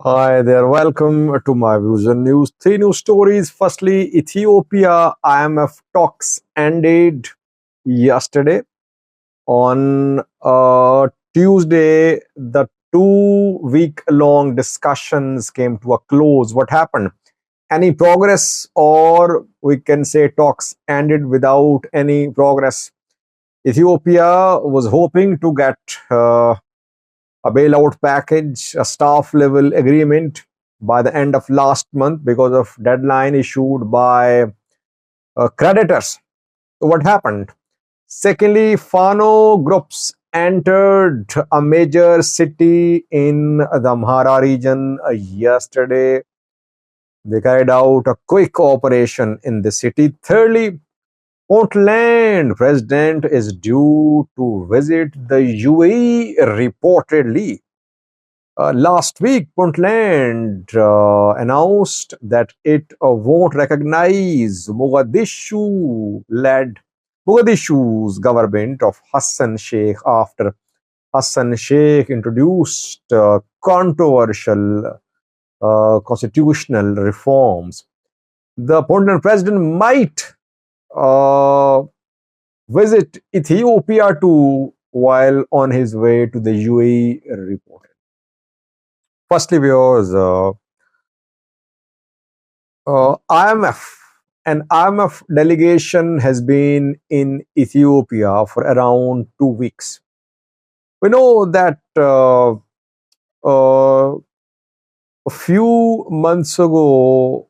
Hi there, welcome to my views and news. Three news stories. Firstly, Ethiopia IMF talks ended yesterday. On Tuesday, the 2 week long discussions came to a close. What happened? Any progress, or we can say talks ended without any progress? Ethiopia was hoping to get a bailout package, a staff level agreement by the end of last month because of deadline issued by creditors. What happened? Secondly, Fano groups entered a major city in the Amhara region yesterday. They carried out a quick operation in the city. Thirdly, Puntland President is due to visit the UAE reportedly. Last week, Puntland announced that it won't recognize Mogadishu's government of Hassan Sheikh after Hassan Sheikh introduced controversial constitutional reforms. The Puntland president might uh, visit Ethiopia too while on his way to the UAE reported. Firstly, viewers, IMF. An IMF delegation has been in Ethiopia for around 2 weeks. We know that a few months ago,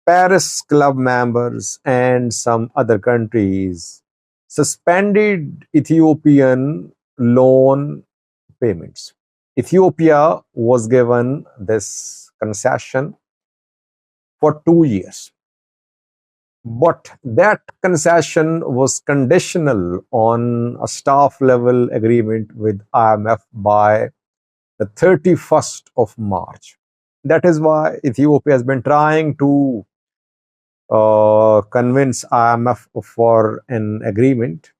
Paris Club members and some other countries suspended Ethiopian loan payments. Ethiopia was given this concession for 2 years. But that concession was conditional on a staff level agreement with IMF by the 31st of March. That is why Ethiopia has been trying to convince IMF for an agreement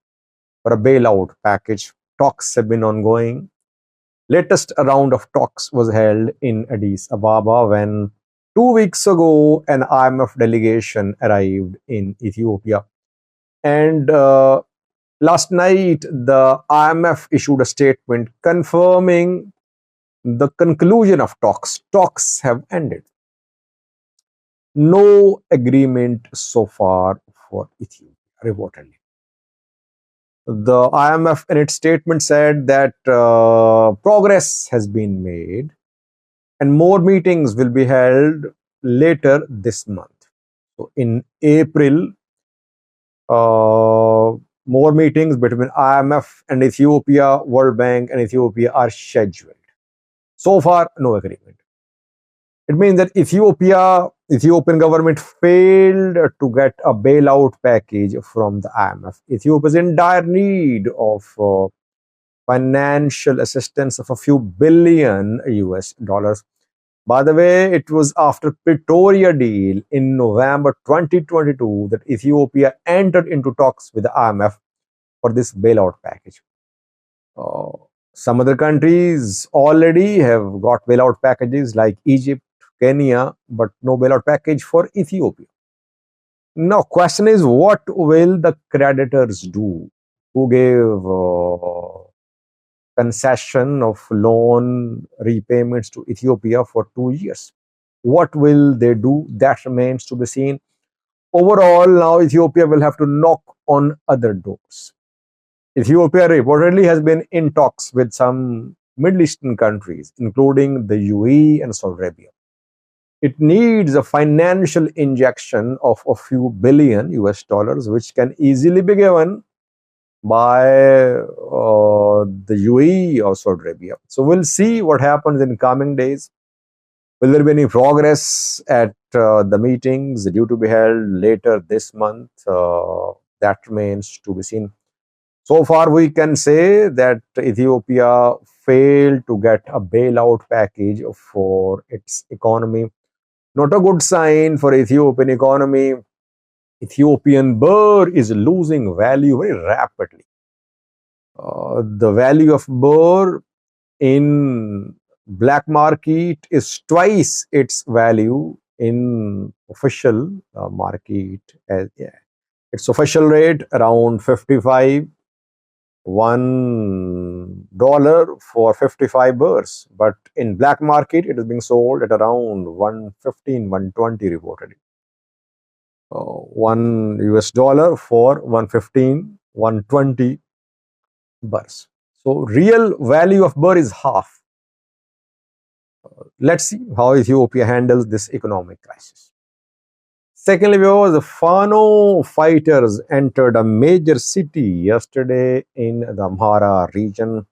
for a bailout package. Talks have been ongoing. Latest round of talks was held in Addis Ababa when 2 weeks ago an IMF delegation arrived in Ethiopia. And last night, the IMF issued a statement confirming the conclusion of talks. Talks have ended. No agreement so far for Ethiopia, reportedly. The IMF in its statement said that progress has been made and more meetings will be held later this month. So in April, more meetings between IMF and Ethiopia, World Bank and Ethiopia are scheduled. So far, no agreement. It means that Ethiopian government failed to get a bailout package from the IMF. Ethiopia is in dire need of financial assistance of a few billion US dollars. By the way, it was after Pretoria deal in November 2022 that Ethiopia entered into talks with the IMF for this bailout package. Uh, some other countries already have got bailout packages like Egypt, Kenya, but no bailout package for Ethiopia. Now, question is, what will the creditors do who gave concession of loan repayments to Ethiopia for 2 years? What will they do? That remains to be seen. Overall, now Ethiopia will have to knock on other doors. Ethiopia reportedly has been in talks with some Middle Eastern countries, including the UAE and Saudi Arabia. It needs a financial injection of a few billion US dollars, which can easily be given by the UAE or Saudi Arabia. So we'll see what happens in coming days. Will there be any progress at the meetings due to be held later this month? That remains to be seen. So far, we can say that Ethiopia failed to get a bailout package for its economy. Not a good sign for Ethiopian economy. Ethiopian birr is losing value very rapidly. The value of birr in Black market is twice its value in official market. Yeah. Its official rate around 55 $1 for 55 burrs, but in black market it is being sold at around 115, 120 reportedly. 1 US dollar for 115, 120 burrs. So real value of burr is half. Let's see how Ethiopia handles this economic crisis. Secondly, the Fano fighters entered a major city yesterday in the Amhara region.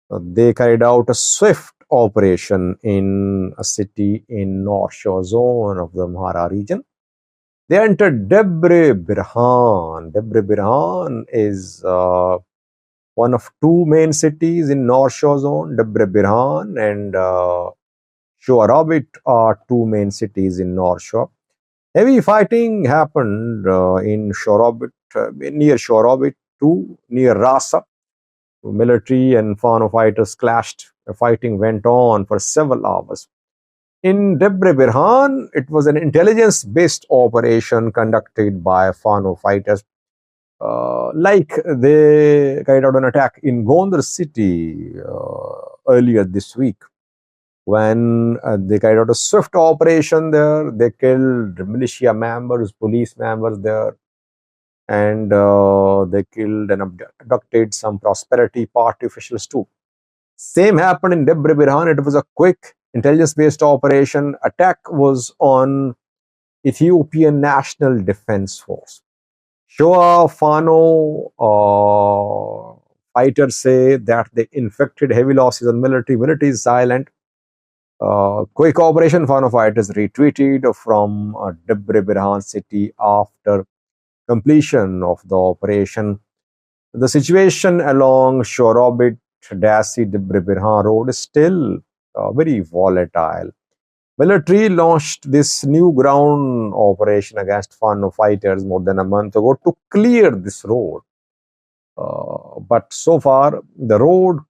They carried out a swift operation in a city in North Shore zone of the Amhara region. They entered Debre Birhan. Debre Birhan is one of two main cities in North Shore zone. Debre Birhan and Shoarabit are two main cities in North Shore. Heavy fighting happened in Shoarabit, near Shoarabit to near Rasa. Military and Fano fighters clashed. The fighting went on for several hours. In Debre Birhan, it was an intelligence-based operation conducted by Fano fighters. Like they carried out an attack in Gondar city earlier this week. When they carried out a swift operation there, they killed militia members, police members there, and they killed and abducted some prosperity party officials too. Same happened in Debre Birhan. It was a quick intelligence-based operation. Attack was on Ethiopian National Defense Force. Shoa Fano fighters say that they inflicted heavy losses on military. Military is silent. Quick operation. Fano fighters retreated from Debre Birhan city after completion of the operation. The situation along Shorobit Dasi Debre Birhan road is still very volatile. Military launched this new ground operation against Fano fighters more than a month ago to clear this road. But so far, the road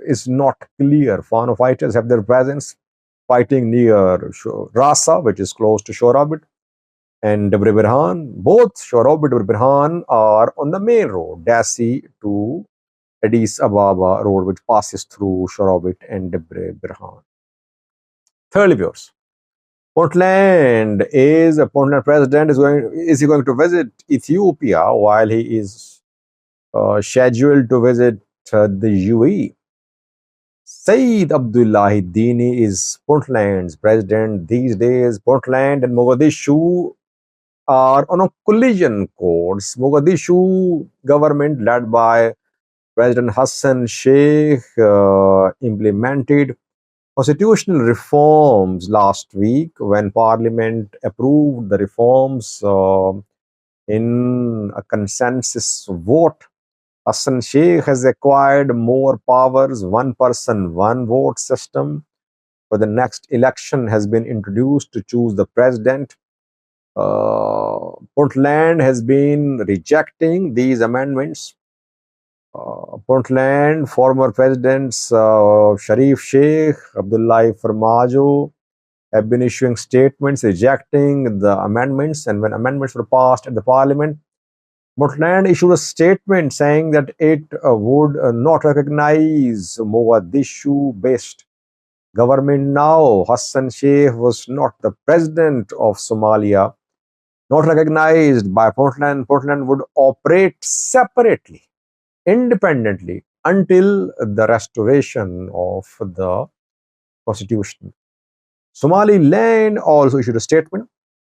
is not clear. Fano fighters have their presence fighting near Rasa, which is close to Shorobit, and Debre Birhan. Both Shorobit and Debre Birhan are on the main road, Dasi to Addis Ababa road, which passes through Shorobit and Debre Birhan. Thirdly, viewers, Puntland President is he going to visit Ethiopia while he is scheduled to visit the UAE? Saeed Abdullahi Deni is Puntland's president these days. Puntland and Mogadishu are on a collision course. Mogadishu government led by President Hassan Sheikh implemented constitutional reforms last week when Parliament approved the reforms in a consensus vote. Hassan Sheikh has acquired more powers. One person, one vote system for the next election has been introduced to choose the president. Puntland has been rejecting these amendments. Puntland former presidents Sharif Sheikh, Abdullahi Farmajo have been issuing statements rejecting the amendments, and when amendments were passed at the parliament, Puntland issued a statement saying that it would not recognize Mogadishu-based government now. Hassan Sheikh was not the president of Somalia, not recognized by Puntland. Puntland would operate separately, independently, until the restoration of the constitution. Somaliland also issued a statement.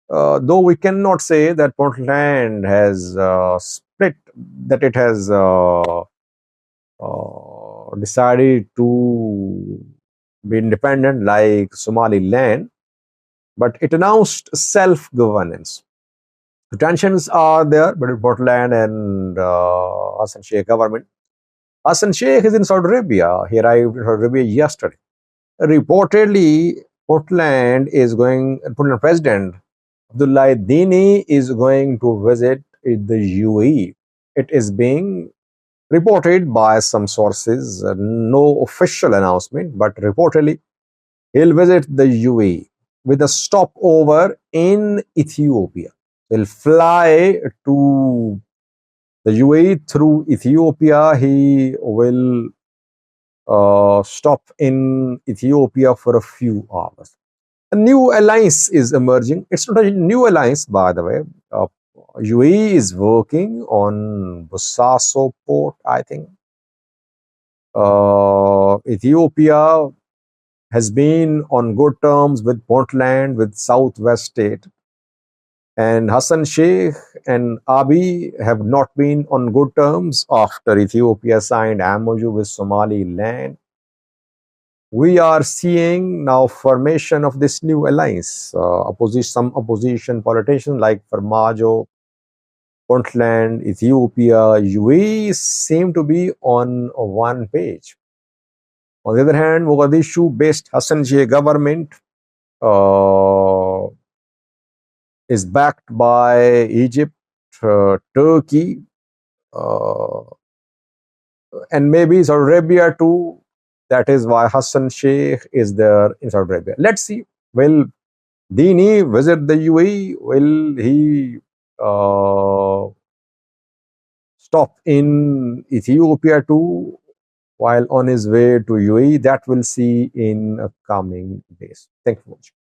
Though we cannot say that Puntland has split, that it has decided to be independent like Somaliland, but it announced self-governance. The tensions are there between Puntland and Hassan Sheikh government. Hassan Sheikh is in Saudi Arabia. He arrived in Saudi Arabia yesterday. Reportedly, Puntland President Abdullahi Deni is going to visit the UAE. It is being Reported by some sources, no official announcement, but reportedly he'll visit the UAE with a stopover in Ethiopia. He'll fly to the UAE through Ethiopia. He will stop in Ethiopia for a few hours. A new alliance is emerging. It's not a new alliance, by the way. UAE is working on Bosaso port, I think. Ethiopia has been on good terms with Puntland, with Southwest State. And Hassan Sheikh and Abiy have not been on good terms after Ethiopia signed MOU with Somaliland. We are seeing now formation of this new alliance. Some opposition politicians like Farmajo, Puntland, Ethiopia, UAE seem to be on one page. On the other hand, Mogadishu-based Hassan Sheikh government uh, is backed by Egypt, Turkey, uh, and maybe Saudi Arabia too. That is why Hassan Sheikh is there in Saudi Arabia. Let's see. Will Dini visit the UAE? Will he stop in Ethiopia too while on his way to UAE? That we'll see in coming days. Thank you for watching.